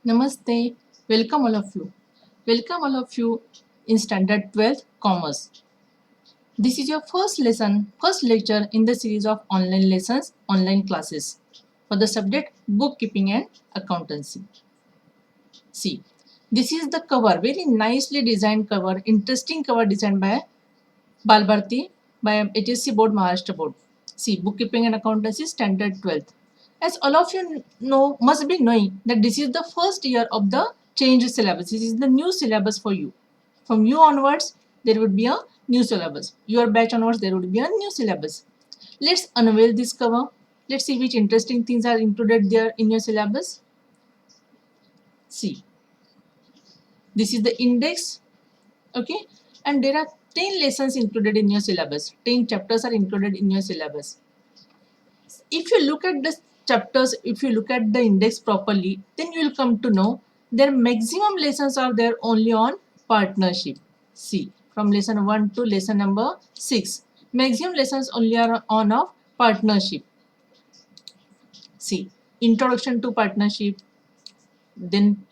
Namaste. Welcome all of you. Welcome all of you in Standard 12 Commerce. This is your first lecture in the series of online lessons, online classes for the subject bookkeeping and accountancy. See, this is the cover, very nicely designed cover, interesting cover designed by Balbharti by HSC Board, Maharashtra Board. See, bookkeeping and accountancy standard 12th. As all of you know, must be knowing that this is the first year of the changed syllabus. This is the new syllabus for you. From you onwards, there would be a new syllabus. Your batch onwards, there would be a new syllabus. Let's unveil this cover. Let's see which interesting things are included there in your syllabus. See, this is the index, okay, and there are 10 lessons included in your syllabus. 10 chapters are included in your syllabus. If you look at the chapters, if you look at the index properly, then you will come to know their maximum lessons are there only on partnership. See, from lesson 1 to lesson number 6, maximum lessons only are on of partnership. See, introduction to partnership, then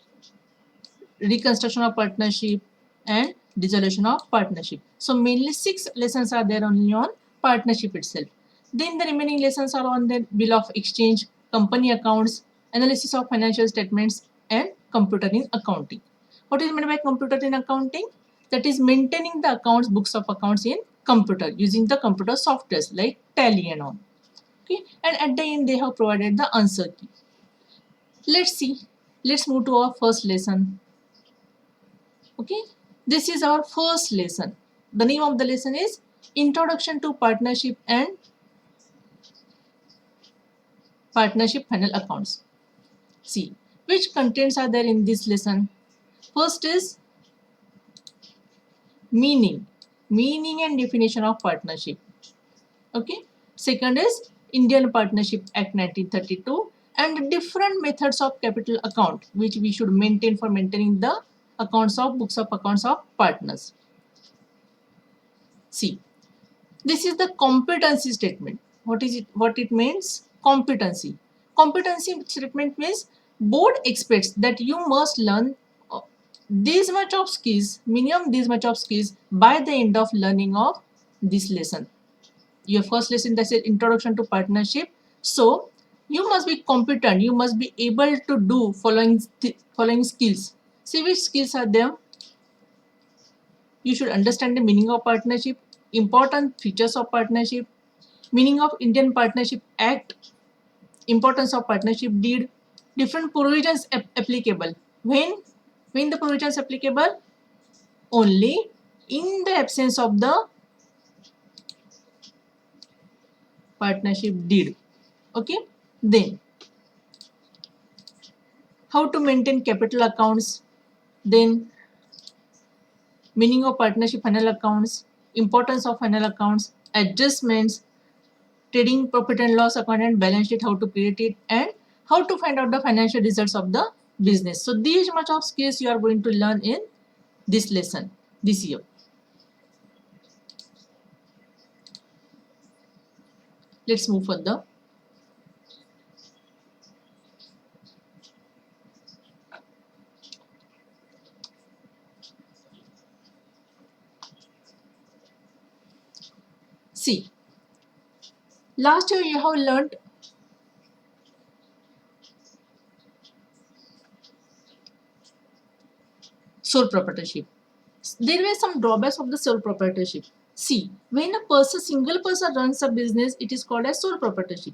reconstruction of partnership, and dissolution of partnership. So mainly 6 lessons are there only on partnership itself. Then the remaining lessons are on the bill of exchange, company accounts, analysis of financial statements, and computer in accounting. What is meant by computer in accounting? That is maintaining the accounts, books of accounts in computer using the computer softwares like Tally and all. Okay, and at the end they have provided the answer key. Let's see. Let's move to our first lesson. Okay, this is our first lesson. The name of the lesson is Introduction to Partnership and Partnership Final Accounts. See, which contents are there in this lesson? First is meaning and definition of partnership. Okay, second is Indian Partnership Act 1932 and different methods of capital account which we should maintain for maintaining the accounts of books of accounts of partners. See, this is the competency statement. What is it? What it means? Competency. Competency statement means board expects that you must learn this much of skills, minimum this much of skills by the end of learning of this lesson. Your first lesson, that's an introduction to partnership. So you must be competent. You must be able to do following skills. See which skills are there. You should understand the meaning of partnership, important features of partnership, meaning of Indian Partnership Act, importance of partnership deed, different provisions applicable. When the provisions applicable? Only in the absence of the partnership deed. Okay. Then how to maintain capital accounts. Then meaning of partnership final accounts, importance of final accounts, adjustments, trading profit and loss account and balance sheet, how to create it, and how to find out the financial results of the business. So these much of skills you are going to learn in this lesson this year. Let's move further. See, last year you have learned sole proprietorship. There were some drawbacks of the sole proprietorship. See, when a single person runs a business, it is called as sole proprietorship.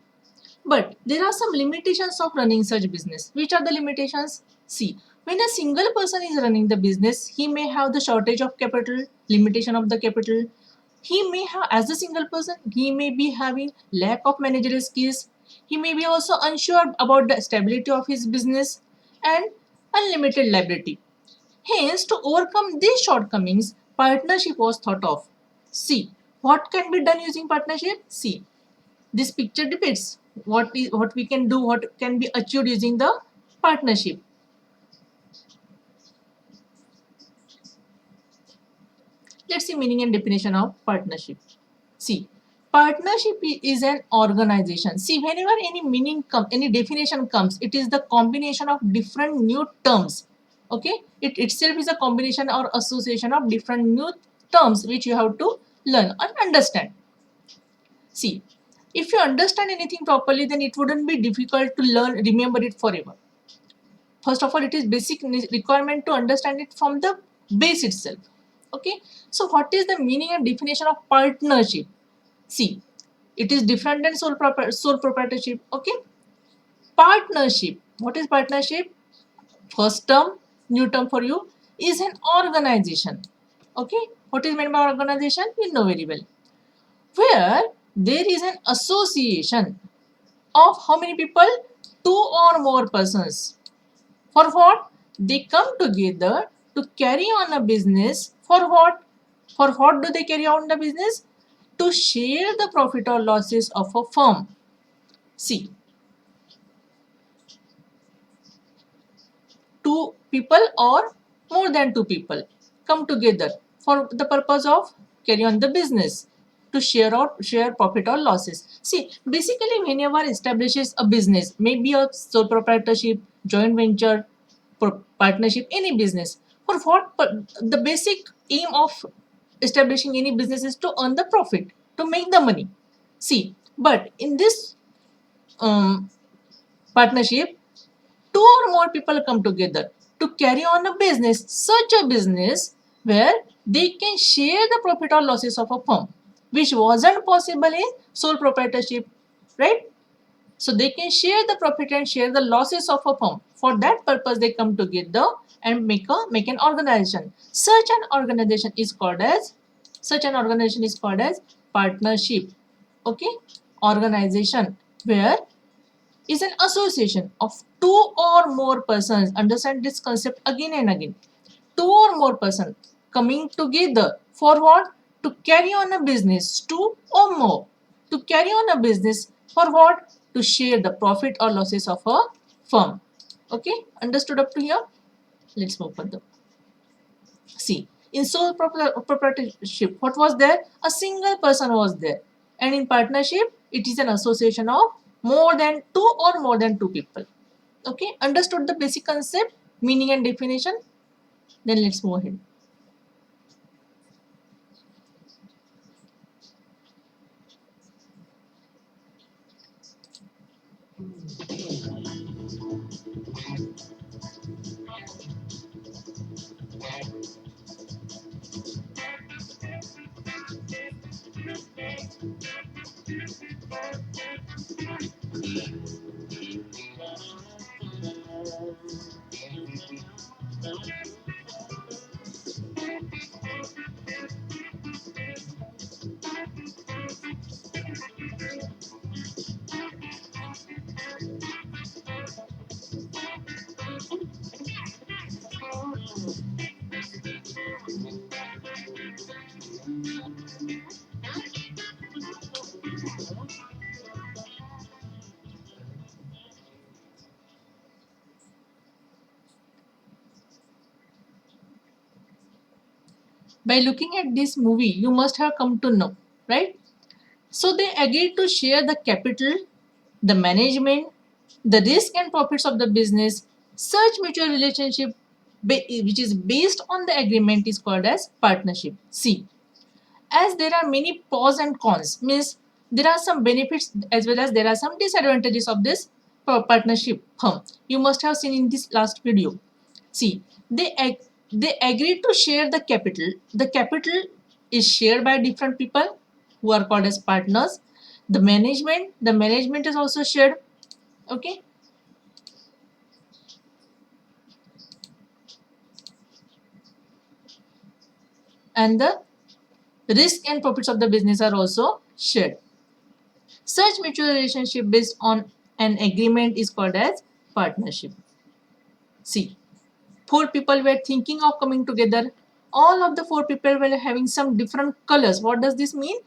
But there are some limitations of running such business. Which are the limitations? See, when a single person is running the business, he may have the shortage of capital, limitation of the capital. He may have, as a single person, he may be having lack of managerial skills. He may be also unsure about the stability of his business and unlimited liability. Hence, to overcome these shortcomings, partnership was thought of. See, what can be done using partnership? See, this picture depicts what we can do, what can be achieved using the partnership. Let's see meaning and definition of partnership. See, Partnership is an organization. See, whenever any definition comes, it is the combination of different new terms. Okay, it itself is a combination or association of different new terms which you have to learn and understand. See, if you understand anything properly, then it wouldn't be difficult to learn, remember it forever. First of all, it is basic requirement to understand it from the base itself. Okay, so what is the meaning and definition of partnership? See, it is different than sole proprietorship. Okay, partnership. What is partnership? First term, new term for you, is an organization. Okay, what is meant by organization? You know very well. Where there is an association of how many people? Two or more persons. For what? They come together to carry on a business. For what? For what do they carry on the business? To share the profit or losses of a firm. See, two people or more than two people come together for the purpose of carry on the business to share profit or losses. See, basically whenever establishes a business, maybe a sole proprietorship, joint venture, partnership, any business, for what the basic aim of establishing any business is to earn the profit, to make the money. See, but in this partnership, two or more people come together to carry on a business, such a business where they can share the profit or losses of a firm, which wasn't possible in sole proprietorship, right? So they can share the profit and share the losses of a firm. For that purpose, they come together and make an organization. Such an organization is called as partnership. Okay, organization where is an association of two or more persons. Understand this concept again and again. Two or more persons coming together for what? To carry on a business. Two or more. To carry on a business for what? To share the profit or losses of a firm. Okay, understood up to here? Let's move further. See, in sole proprietorship, what was there? A single person was there. And in partnership, it is an association of more than two people. Okay, understood the basic concept, meaning and definition? Then let's move ahead. By looking at this movie, you must have come to know, right? So they agreed to share the capital, the management, the risk and profits of the business. Such mutual relationship which is based on the agreement is called as partnership. See, as there are many pros and cons, means there are some benefits as well as there are some disadvantages of this partnership firm. You must have seen in this last video. See, they agreed to share the capital. The capital is shared by different people who are called as partners. The management is also shared. Okay. And the risk and profits of the business are also shared. Such mutual relationship based on an agreement is called as partnership. See, four people were thinking of coming together. All of the four people were having some different colors. What does this mean?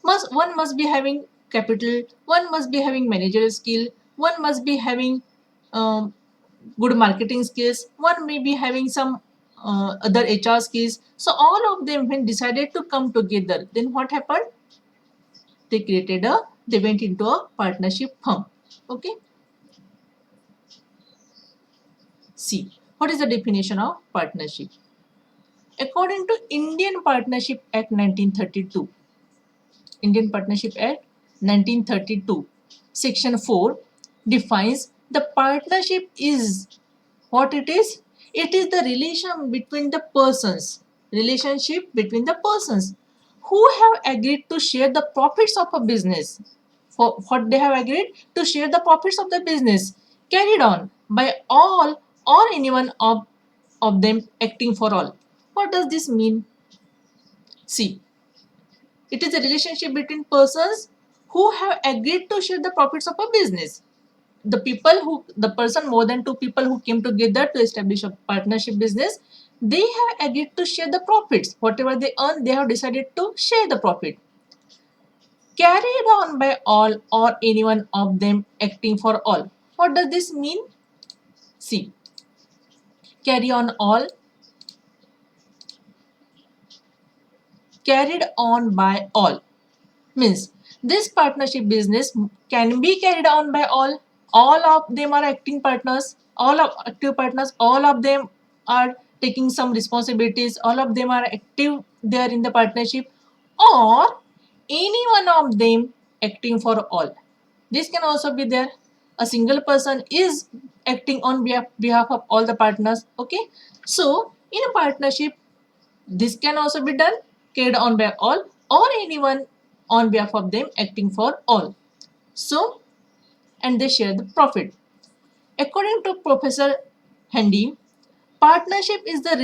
One must be having capital, one must be having managerial skill, one must be having good marketing skills, one may be having some other HR skills. So all of them when decided to come together, then what happened? They went into a partnership firm. Okay. See, what is the definition of partnership? According to Indian Partnership Act 1932, Indian Partnership Act 1932, Section 4 defines the partnership is what it is. It is the relationship between the persons who have agreed to share the profits of a business. For what they have agreed to share the profits of the business carried on by all or anyone of them acting for all. What does this mean? See, it is a relationship between persons who have agreed to share the profits of a business. The person, more than two people who came together to establish a partnership business, they have agreed to share the profits. Whatever they earn, they have decided to share the profit. Carried on by all or anyone of them acting for all. What does this mean? See, carry on all, carried on by all means this partnership business can be carried on by all of them are acting partners, all of active partners, all of them are taking some responsibilities, all of them are active there in the partnership, or any one of them acting for all. This can also be there. A single person is acting on behalf of all the partners. Okay, so in a partnership this can also be done, carried on by all or anyone on behalf of them acting for all. So, and they share the profit. According to Professor Handy, partnership is the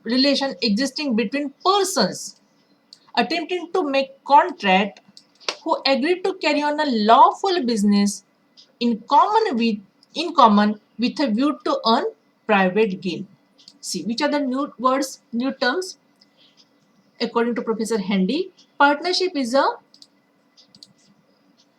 relation existing between persons attempting to make contract who agree to carry on a lawful business in common with a view to earn private gain. See, which are the new words, new terms? According to Professor Handy, partnership is a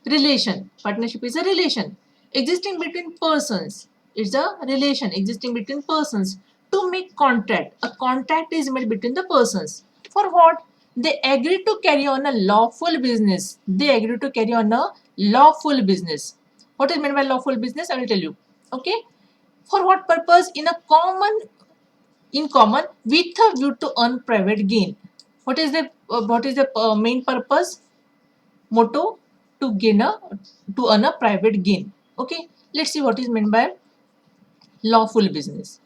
relation. Partnership is a relation existing between persons. It's a relation existing between persons to make contract. A contract is made between the persons. For what? They agree to carry on a lawful business. They agree to carry on a lawful business. What is meant by lawful business? I will tell you. Okay. For what purpose? In common with a view to earn private gain. What is the main purpose? Motto: to earn a private gain. Okay, let's see what is meant by lawful business.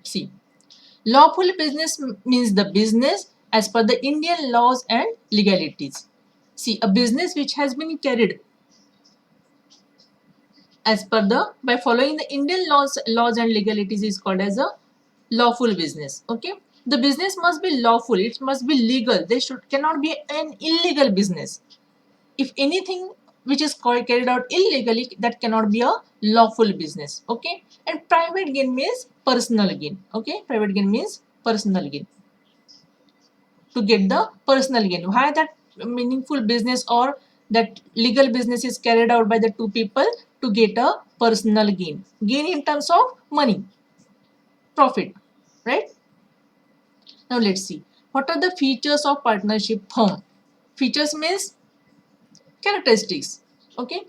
See, lawful business means the business as per the Indian laws and legalities. See, a business which has been carried as per the by following the Indian laws and legalities is called as a lawful business. Okay, the business must be lawful, it must be legal, they should cannot be an illegal business. If anything which is carried out illegally, that cannot be a lawful business. Okay, and private gain means personal gain. Okay, private gain means personal gain, to get the personal gain. Why that meaningful business or that legal business is carried out by the two people? To get a personal gain in terms of money, profit, right? Now let's see what are the features of partnership firm. Features means characteristics. Okay,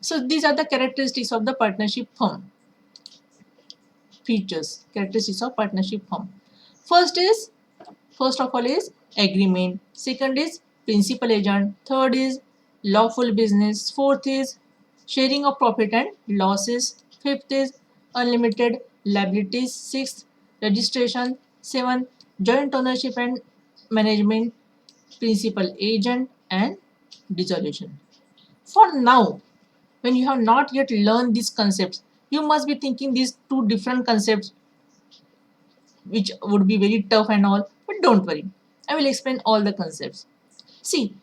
so these are the characteristics of the partnership firm. Features, characteristics of partnership firm. First of all is agreement. Second is principal agent. Third is lawful business. Fourth is sharing of profit and losses. Fifth is unlimited liabilities. Sixth, registration. Seventh, joint ownership and management. Principal agent and dissolution. For now, when you have not yet learned these concepts, you must be thinking these two different concepts, which would be very tough and all, but don't worry, I will explain all the concepts. See,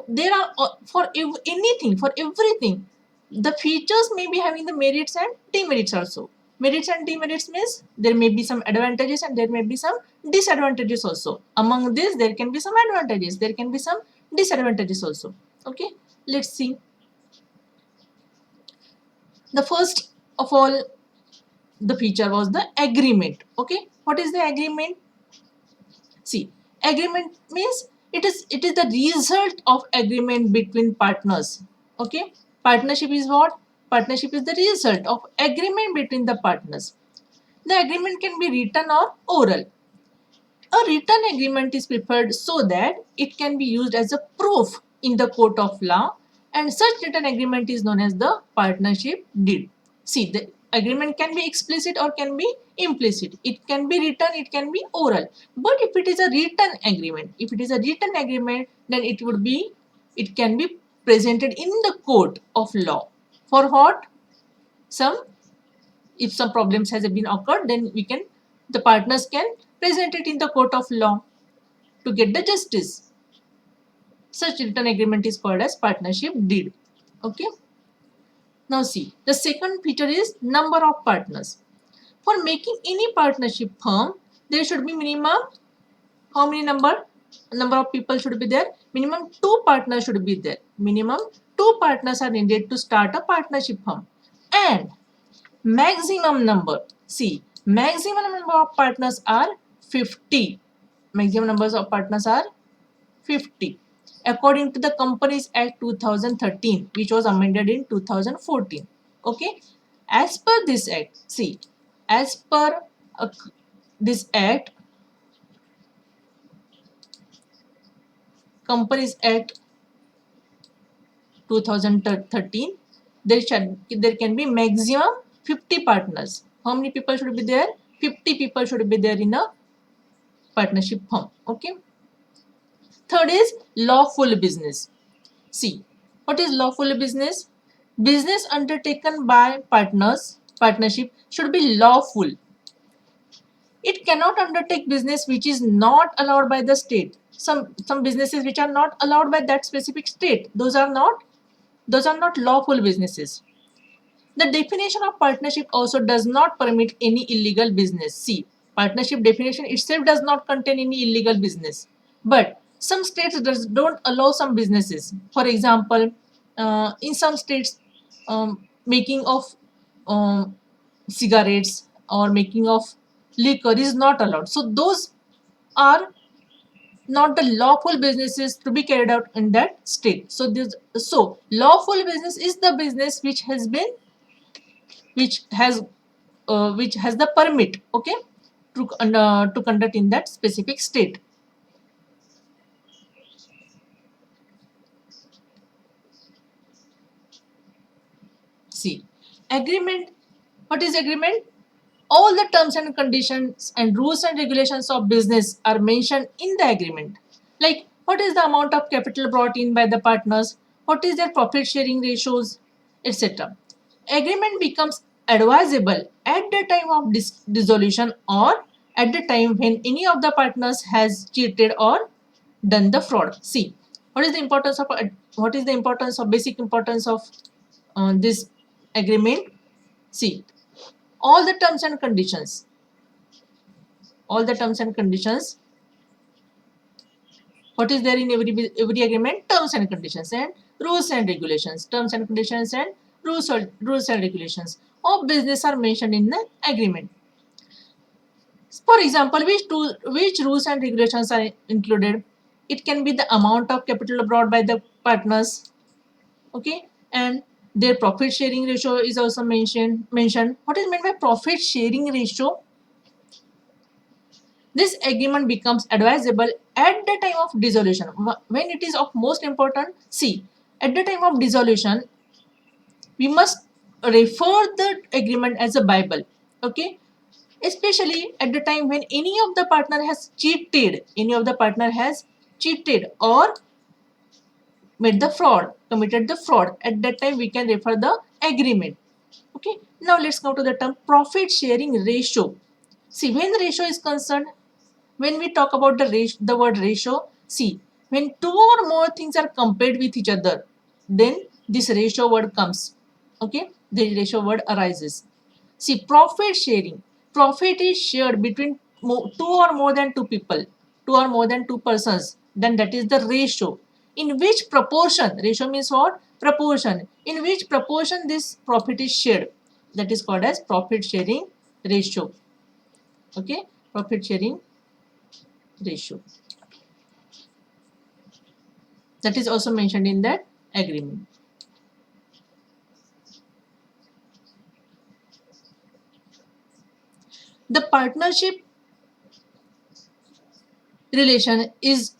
there are anything, for everything, the features may be having the merits and demerits also. Merits and demerits means there may be some advantages and there may be some disadvantages also. Among this, there can be some advantages, there can be some disadvantages also. Okay, let's see. The first of all the feature was the agreement. Okay, what is the agreement? See, agreement means it is the result of agreement between partners. Okay, partnership is what? Partnership is the result of agreement between the partners. The agreement can be written or oral. A written agreement is preferred so that it can be used as a proof in the court of law, and such written agreement is known as the partnership deed. See, the agreement can be explicit or can be implicit. It can be written, it can be oral. But if it is a written agreement, then it can be presented in the court of law. For what? Some If some problems has been occurred, then the partners can present it in the court of law to get the justice. Such written agreement is called as partnership deed. Okay. Now see, the second feature is number of partners. For making any partnership firm, there should be minimum, how many number of people should be there? Minimum 2 partners should be there. Minimum 2 partners are needed to start a partnership firm. And maximum number, see, maximum number of partners are 50. Maximum numbers of partners are 50 according to the Companies Act 2013, which was amended in 2014. Okay, as per this act, see, as per this act, Companies Act 2013, there can be maximum 50 partners. How many people should be there? 50 people should be there in a partnership firm. Okay. Third is lawful business. See, what is lawful business? Business undertaken by partnership should be lawful. It cannot undertake business which is not allowed by the state. Some businesses which are not allowed by that specific state, those are not lawful businesses. The definition of partnership also does not permit any illegal business. See, partnership definition itself does not contain any illegal business. But some states don't allow some businesses. For example, in some states, making of cigarettes or making of liquor is not allowed. So those are not the lawful businesses to be carried out in that state. So lawful business is the business which has the permit, okay, to conduct in that specific state. See, agreement. What is agreement? All the terms and conditions and rules and regulations of business are mentioned in the agreement. Like, what is the amount of capital brought in by the partners? What is their profit sharing ratios, etc. Agreement becomes advisable at the time of dissolution or at the time when any of the partners has cheated or done the fraud. See, basic importance of this agreement? See, all the terms and conditions, what is there in every agreement? Terms and conditions and rules and regulations. Terms and conditions and rules and regulations of business are mentioned in the agreement. For example, which rules and regulations are included? It can be the amount of capital brought by the partners, okay, and their profit sharing ratio is also mentioned. What is meant by profit sharing ratio? This agreement becomes advisable at the time of dissolution. When it is of most important, see, at the time of dissolution, we must refer the agreement as a Bible, okay? Especially at the time when any of the partner has cheated, or committed the fraud. At that time, we can refer the agreement. Okay. Now let's go to the term profit sharing ratio. See, when the ratio is concerned, when we talk about the word ratio, see, when two or more things are compared with each other, then this ratio word comes. Okay, the ratio word arises. See, profit sharing. Profit is shared between two or more than two people, two or more than two persons. Then that is the ratio. In which proportion? Ratio means what? Proportion. In which proportion this profit is shared? That is called as profit sharing ratio. Okay, profit sharing ratio. That is also mentioned in that agreement. The partnership relation is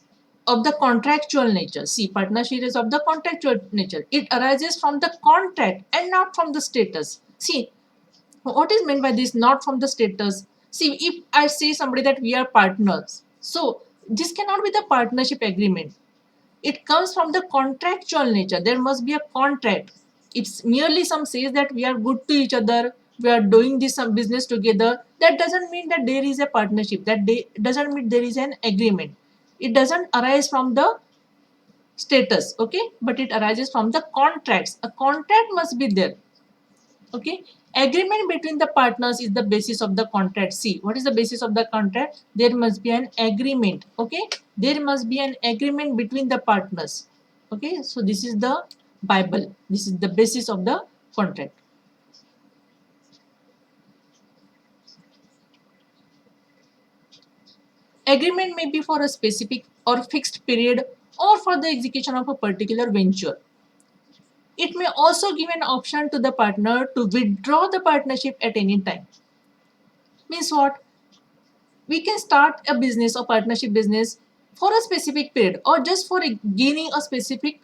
of the contractual nature. See, partnership is of the contractual nature. It arises from the contract and not from the status. See, what is meant by this? Not from the status. See, if I say somebody that we are partners, so this cannot be the partnership agreement. It comes from the contractual nature. There must be a contract. It's merely some says that we are good to each other, we are doing this some business together. That doesn't mean that there is a partnership. That doesn't mean there is an agreement. It doesn't arise from the status, okay, but it arises from the contracts. A contract must be there, okay. Agreement between the partners is the basis of the contract. See, what is the basis of the contract? There must be an agreement, okay. There must be an agreement between the partners, okay. So this is the bible, this is the basis of the contract. Agreement may be for a specific or fixed period or for the execution of a particular venture. It may also give an option to the partner to withdraw the partnership at any time. Means what? We can start a business or partnership business for a specific period or just for gaining a specific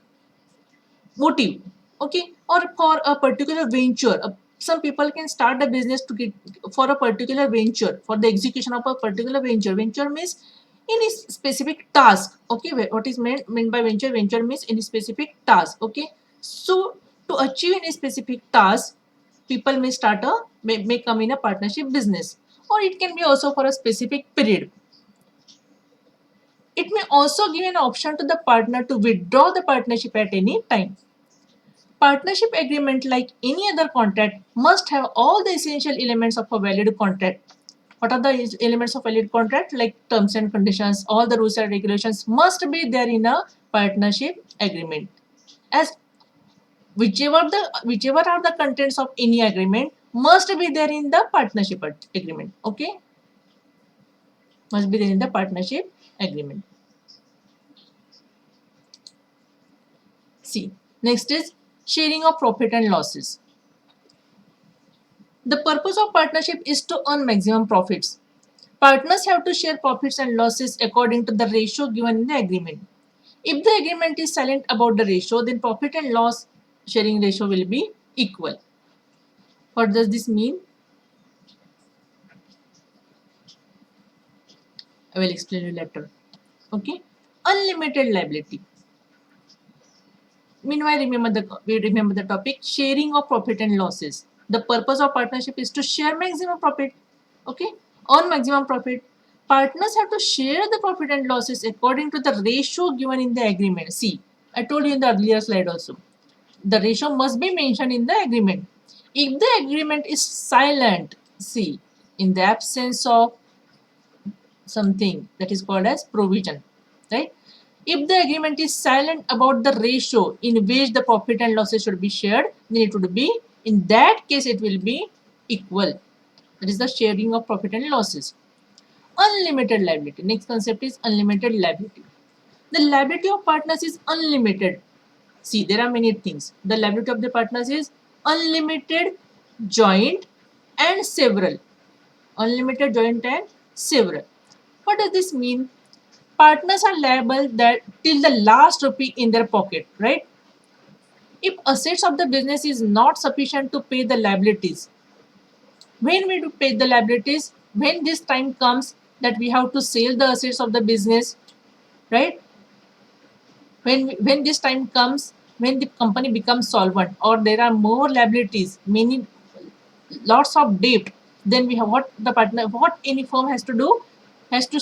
motive, okay, or for a particular venture. Some people can start a business to get for a particular venture, for the execution of a particular venture. Venture means in a specific task, okay. What is meant by venture? Venture means in a specific task, okay. So to achieve in a specific task, people may start a may come in a partnership business, or it can be also for a specific period. It may also give an option to the partner to withdraw the partnership at any time. Partnership agreement, like any other contract, must have all the essential elements of a valid contract. What are the elements of valid contract? Like terms and conditions, all the rules and regulations must be there in a partnership agreement. As whichever are the contents of any agreement must be there in the partnership agreement. Okay, must be there in the partnership agreement. See, next is sharing of profit and losses. The purpose of partnership is to earn maximum profits. Partners have to share profits and losses according to the ratio given in the agreement. If the agreement is silent about the ratio, then profit and loss sharing ratio will be equal. What does this mean? I will explain you later. Okay. Unlimited liability. Meanwhile, remember the topic sharing of profit and losses. The purpose of partnership is to share maximum profit. Okay, earn maximum profit. Partners have to share the profit and losses according to the ratio given in the agreement. See, I told you in the earlier slide also. The ratio must be mentioned in the agreement. If the agreement is silent, see, in the absence of something that is called as provision, right? If the agreement is silent about the ratio in which the profit and losses should be shared, then it would be, in that case, it will be equal. That is the sharing of profit and losses. Unlimited liability. Next concept is unlimited liability. The liability of partners is unlimited. See, there are many things. The liability of the partners is unlimited, joint, and several. Unlimited, joint, and several. What does this mean? Partners are liable that till the last rupee in their pocket, right? If assets of the business is not sufficient to pay the liabilities, when we do pay the liabilities, when this time comes that we have to sell the assets of the business, right? When this time comes, when the company becomes solvent or there are more liabilities, many lots of debt, then we have what any firm has to do, has to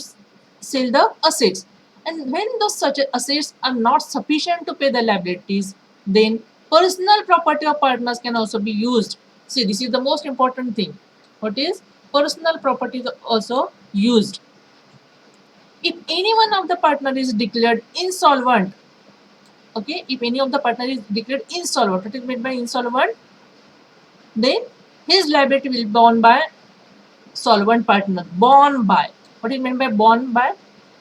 sell the assets. And when those such assets are not sufficient to pay the liabilities, then personal property of partners can also be used. See, this is the most important thing. What is personal property is also used. If any one of the partner is declared insolvent, okay, if any of the partner is declared insolvent, what is meant by insolvent? Then his liability will be borne by solvent partner borne by. What do you mean by borne by?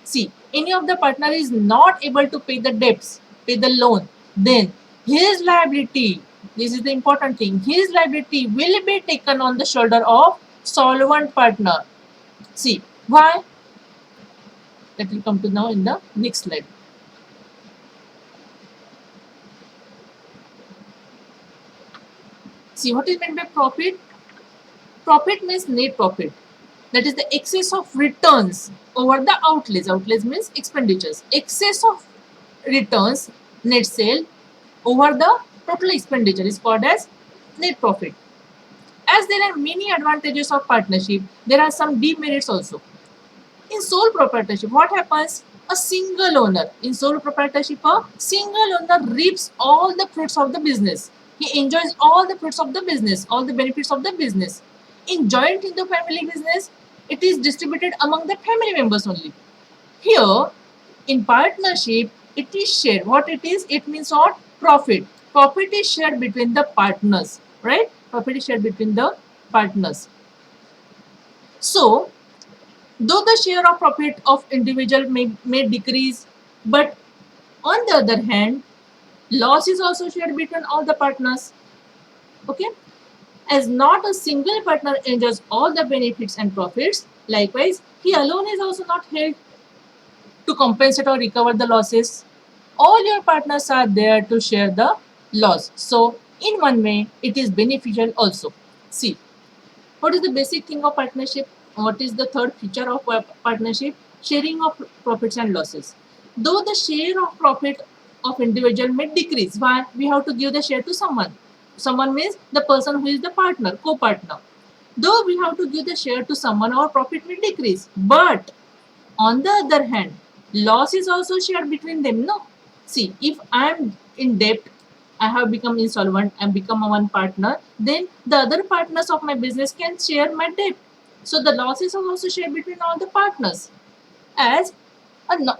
See, any of the partner is not able to pay the debts, pay the loan, then his liability, this is the important thing, his liability will be taken on the shoulder of solvent partner. See, why? That will come to now in the next slide. See, what is meant by profit? Profit means net profit. That is the excess of returns over the outlays. Outlays means expenditures. Excess of returns, net sale, over the total expenditure is called as net profit. As there are many advantages of partnership, there are some demerits also. In sole proprietorship, what happens? A single owner. In sole proprietorship, a single owner reaps all the fruits of the business. He enjoys all the fruits of the business, all the benefits of the business. In joint into family business, it is distributed among the family members only. Here, in partnership, it is shared. What it is? It means what? Profit. Profit is shared between the partners, right? Profit is shared between the partners. So, though the share of profit of individual may decrease, but on the other hand, loss is also shared between all the partners. Okay? As not a single partner enjoys all the benefits and profits, likewise, he alone is also not held to compensate or recover the losses. All your partners are there to share the loss. So, in one way, it is beneficial also. See, what is the basic thing of partnership? What is the third feature of partnership? Sharing of profits and losses. Though the share of profit of individual may decrease, why? We have to give the share to someone. Someone means the person who is the partner, co-partner. Though we have to give the share to someone, our profit may decrease. But on the other hand, loss is also shared between them. No, see, if I am in debt, I have become insolvent and become a one partner, then the other partners of my business can share my debt. So the losses are also shared between all the partners. As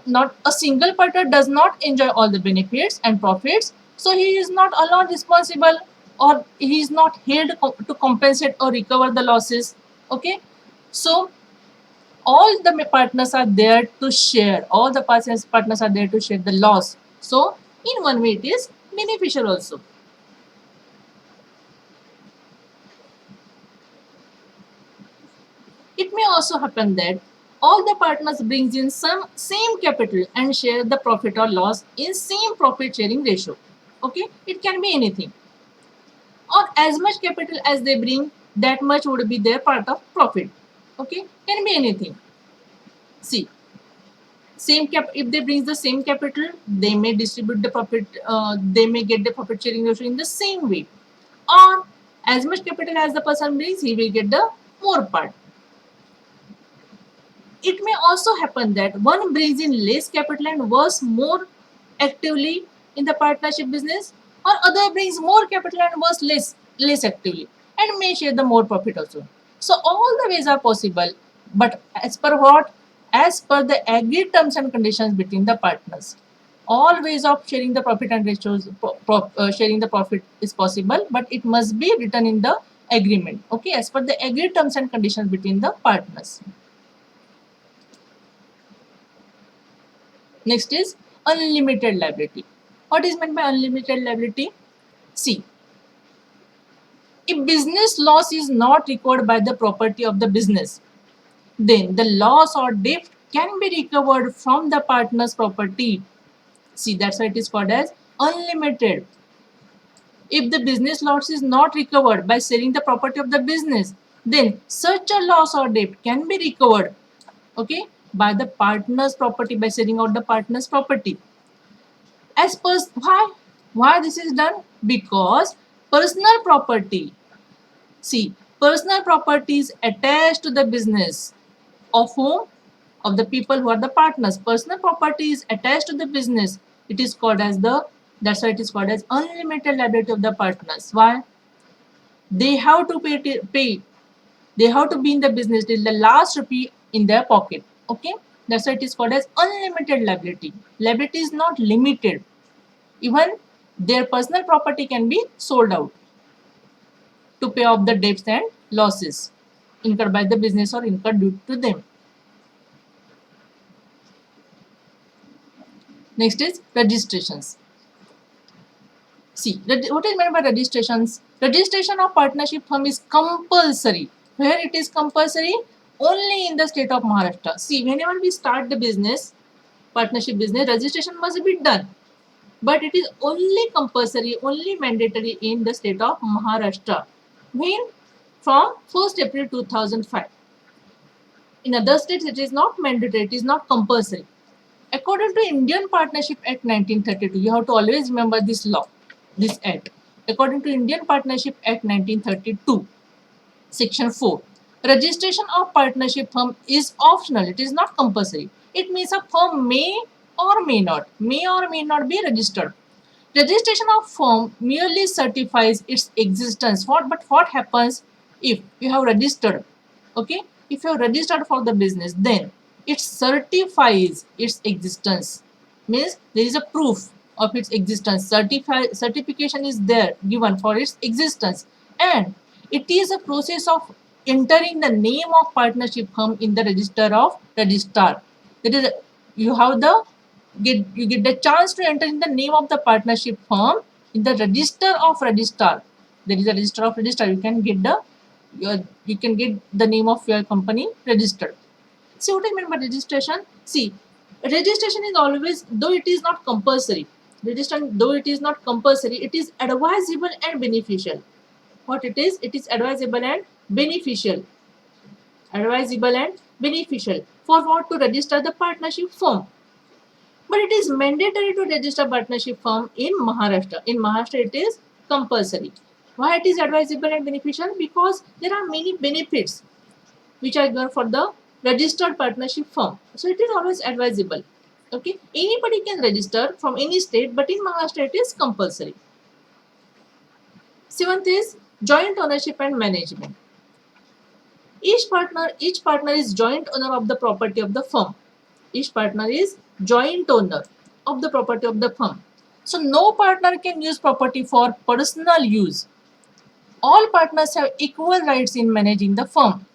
not a single partner does not enjoy all the benefits and profits, so he is not alone responsible, or he is not held to compensate or recover the losses. Okay, so all the partners are there to share, all the partners are there to share the loss. So in one way it is beneficial also. It may also happen that all the partners brings in some same capital and share the profit or loss in same profit sharing ratio. Okay, it can be anything, or as much capital as they bring, that much would be their part of profit. Okay, can be anything. See, same cap, if they brings the same capital, they may distribute the profit, they may get the profit sharing ratio in the same way, or as much capital as the person brings, he will get the more part. It may also happen that one brings in less capital and works more actively in the partnership business, or other brings more capital and works less actively and may share the more profit also. So all the ways are possible, but as per what? As per the agreed terms and conditions between the partners. All ways of sharing the profit and ratios, sharing the profit is possible, but it must be written in the agreement. Okay, as per the agreed terms and conditions between the partners. Next is unlimited liability. What is meant by unlimited liability? See, if business loss is not recovered by the property of the business, then the loss or debt can be recovered from the partner's property. See, that's why it is called as unlimited. If the business loss is not recovered by selling the property of the business, then such a loss or debt can be recovered, okay, by the partner's property, by selling out the partner's property. As per why this is done? Because personal property, see, personal property is attached to the business of whom? Of the people who are the partners. Personal property is attached to the business. It is called as the, that's why it is called as unlimited liability of the partners. Why? They have to pay, they have to be in the business till the last rupee in their pocket. Okay, that's why it is called as unlimited liability. Liability is not limited. Even their personal property can be sold out to pay off the debts and losses. incurred by the business or incurred due to them. Next is registrations. See, what is meant by registrations? Registration of partnership firm is compulsory. Where it is compulsory? Only in the state of Maharashtra. See, whenever we start the business, partnership business, registration must be done. But it is only compulsory, only mandatory in the state of Maharashtra. When? From 1st April 2005. In other states, it is not mandatory, it is not compulsory. According to Indian Partnership Act 1932, you have to always remember this law, this act. According to Indian Partnership Act 1932, Section 4, registration of partnership firm is optional. It is not compulsory. It means a firm may or may not be registered. Registration of firm merely certifies its existence. But what happens if you have registered? Okay, if you have registered for the business, then it certifies its existence. Means there is a proof of its existence. Certification is there given for its existence, and it is a process of entering the name of partnership firm in the register of registrar. That is, you have the you get the chance to enter in the name of the partnership firm in the register of registrar. There is a register of registrar. You can get the name of your company registered. See what I mean by registration? See, registration is always, though it is not compulsory, registration, though it is not compulsory, it is advisable and beneficial. What it is? It is advisable and beneficial. Advisable and beneficial. For what? To register the partnership firm. But it is mandatory to register partnership firm in Maharashtra. In Maharashtra, it is compulsory. Why it is advisable and beneficial? Because there are many benefits which are given for the registered partnership firm. So it is always advisable. Okay, anybody can register from any state, but in Maharashtra it is compulsory. Seventh is joint ownership and management. Each partner is joint owner of the property of the firm. Each partner is joint owner of the property of the firm. So no partner can use property for personal use. All partners have equal rights in managing the firm.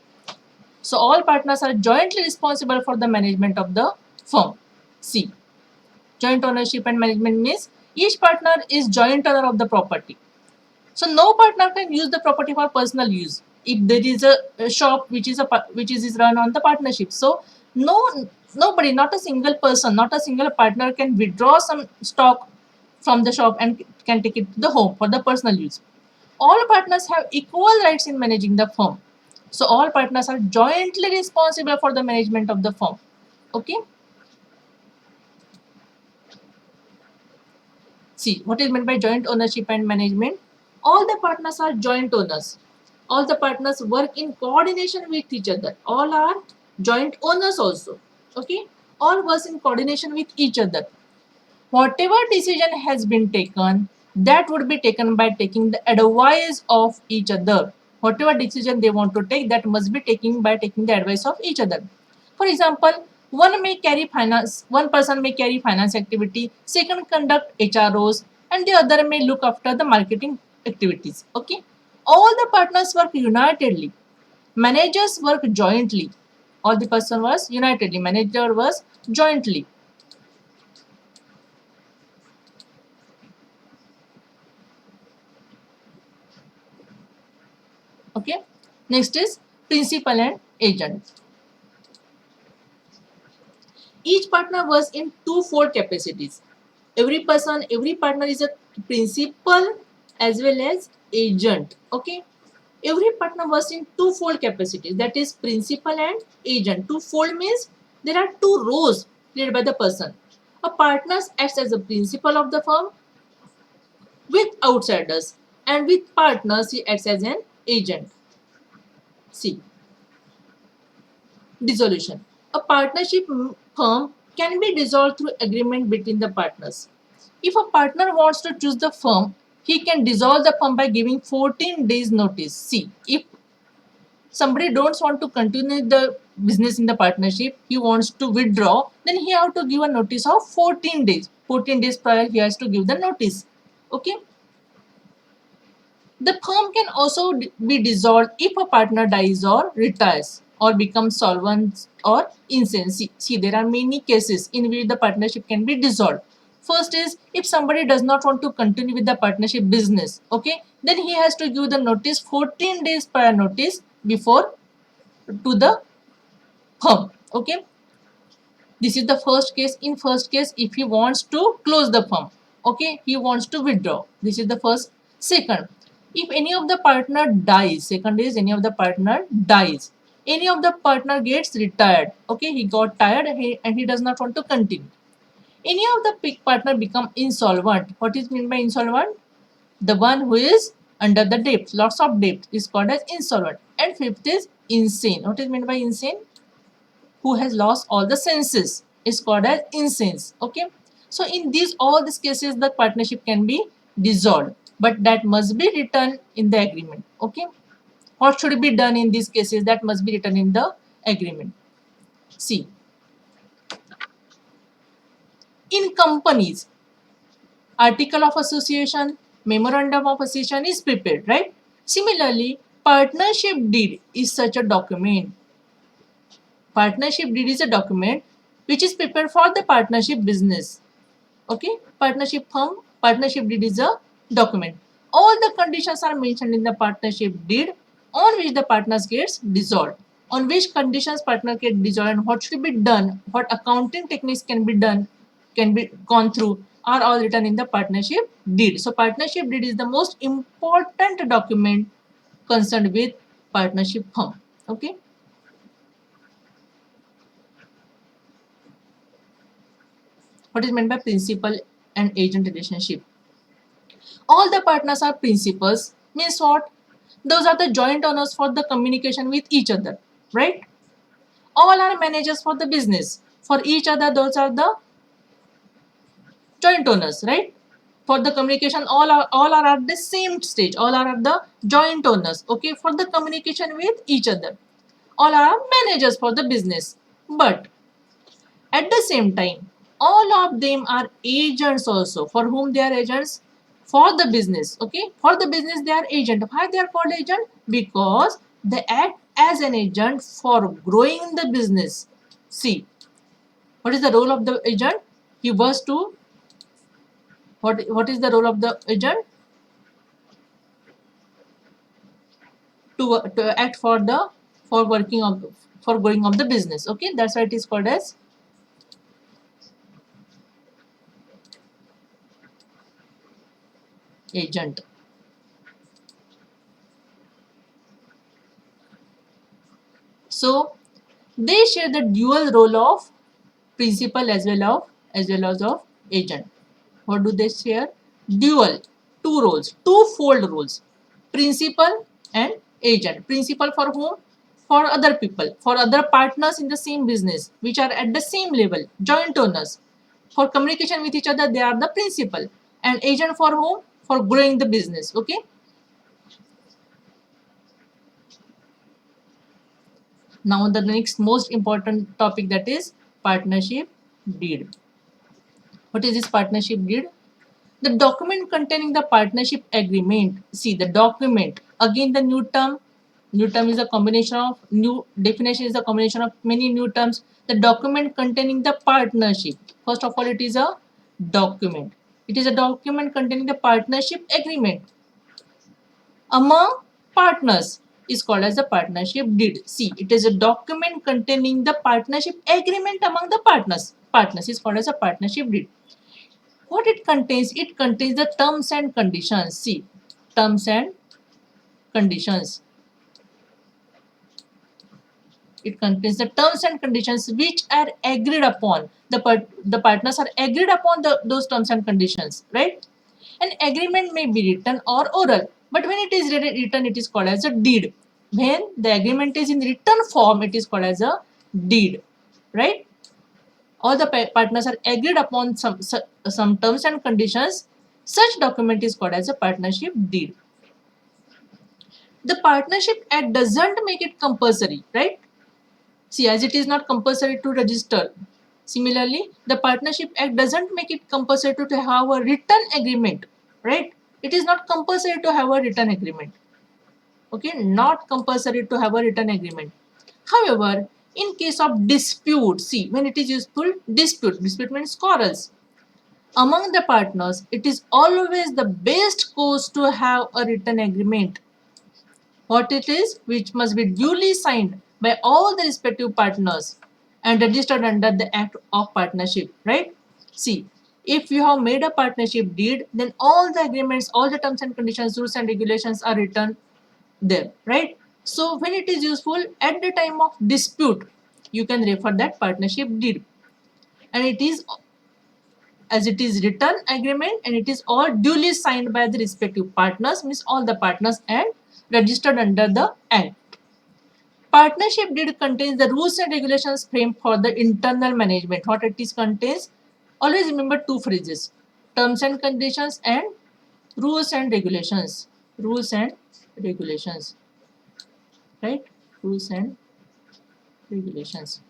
So all partners are jointly responsible for the management of the firm. C. Joint ownership and management means each partner is joint owner of the property. So no partner can use the property for personal use. If there is a shop which is run on the partnership, so nobody, not a single person, not a single partner can withdraw some stock from the shop and can take it to the home for the personal use. All partners have equal rights in managing the firm. So all partners are jointly responsible for the management of the firm. Okay. See, what is meant by joint ownership and management? All the partners are joint owners. All the partners work in coordination with each other. All are joint owners also. Okay. All work in coordination with each other. Whatever decision has been taken, that would be taken by taking the advice of each other. Whatever decision they want to take, that must be taken by taking the advice of each other. For example, one person may carry finance activity, second conduct HROs, and the other may look after the marketing activities. Okay. All the partners work unitedly. Managers work jointly. All the person was unitedly. Manager was jointly. Okay. Next is principal and agent. Each partner works in twofold capacities. Every partner is a principal as well as agent. Okay. Every partner works in twofold capacities, that is principal and agent. Twofold means there are two roles played by the person. A partner acts as a principal of the firm with outsiders, and with partners he acts as an agent. See, dissolution. A partnership firm can be dissolved through agreement between the partners. If a partner wants to choose the firm, he can dissolve the firm by giving 14 days notice. See, if somebody don't want to continue the business in the partnership, he wants to withdraw, then he have to give a notice of 14 days. 14 days prior he has to give the notice. Okay. The firm can also be dissolved if a partner dies or retires or becomes solvent or insane. See, there are many cases in which the partnership can be dissolved. First is if somebody does not want to continue with the partnership business, okay, then he has to give the notice 14 days prior notice before to the firm. Okay, this is the first case. In first case, if he wants to close the firm, okay, he wants to withdraw. This is the first. Second, if any of the partner dies, second is any of the partner dies, any of the partner gets retired, okay, he got tired and he does not want to continue. Any of the partner become insolvent. What is meant by insolvent? The one who is under the debt, lots of debt, is called as insolvent. And fifth is insane. What is meant by insane? Who has lost all the senses is called as insane. Okay, so in all these cases the partnership can be dissolved, but that must be written in the agreement. Okay, what should be done in these cases? That must be written in the agreement. See, in companies, article of association, memorandum of association is prepared, right? Similarly, partnership deed is such a document. Partnership deed is a document which is prepared for the partnership business. Okay, partnership firm, partnership deed is a document. All the conditions are mentioned in the partnership deed on which the partners gets dissolved. On which conditions partner get dissolved and what should be done, what accounting techniques can be done, can be gone through, are all written in the partnership deed. So partnership deed is the most important document concerned with partnership firm. Okay. What is meant by principal and agent relationship? All the partners are principals. Means what? Those are the joint owners for the communication with each other, right? All are managers for the business. For each other, those are the joint owners, right? For the communication, all are at the same stage. All are at the joint owners. Okay, for the communication with each other. All are managers for the business. But at the same time, all of them are agents also. For whom they are agents? For the business. Okay, for the business they are agent. Why they are called agent? Because they act as an agent for growing the business. See, what is the role of the agent? He was to what is the role of the agent? To act for the for working of for growing of the business. Okay, that's why it is called as agent. So they share the dual role of principal as well as of agent. What do they share? Dual, two roles, two-fold roles. Principal and agent. Principal for whom? For other people, for other partners in the same business, which are at the same level, joint owners. For communication with each other, they are the principal. And agent for whom? For growing the business. Okay. Now the next most important topic, that is partnership deed. What is this partnership deed? The document containing the partnership agreement. See, the document, again the new term. New term is a combination of, new definition is a combination of many new terms. The document containing the partnership. First of all, it is a document. It is a document containing the partnership agreement among partners, is called as the partnership deed. See, it is a document containing the partnership agreement among the partners. Partners is called as a partnership deed. What it contains? It contains the terms and conditions. See, terms and conditions. It contains the terms and conditions which are agreed upon. The partners are agreed upon those terms and conditions, right? An agreement may be written or oral, but when it is written, it is called as a deed. When the agreement is in written form, it is called as a deed, right? All the partners are agreed upon some terms and conditions. Such document is called as a partnership deed. The partnership act doesn't make it compulsory, right? See, as it is not compulsory to register. Similarly, the partnership act doesn't make it compulsory to have a written agreement, right? It is not compulsory to have a written agreement. Okay, not compulsory to have a written agreement. However, in case of dispute, see, when it is useful, dispute means quarrels among the partners, it is always the best course to have a written agreement. What it is, which must be duly signed by all the respective partners and registered under the Act of Partnership, right? See, if you have made a partnership deed, then all the agreements, all the terms and conditions, rules and regulations are written there, right? So when it is useful at the time of dispute, you can refer that partnership deed, and it is as it is written agreement and it is all duly signed by the respective partners, means all the partners, and registered under the Act. Partnership deed contains the rules and regulations framed for the internal management. What it is contains, always remember two phrases: terms and conditions and rules and regulations. Rules and regulations, right? Rules and regulations.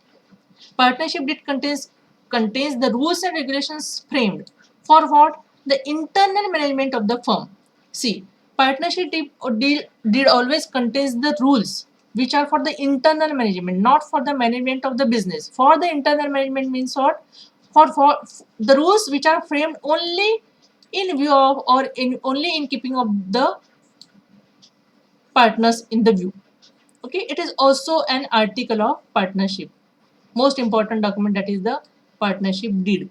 Partnership deed contains the rules and regulations framed for what? The internal management of the firm. See, partnership deed always contains the rules which are for the internal management, not for the management of the business. For the internal management means what? For the rules which are framed only in view of or in only in keeping of the partners in the view. Okay, it is also an article of partnership. Most important document, that is the partnership deed.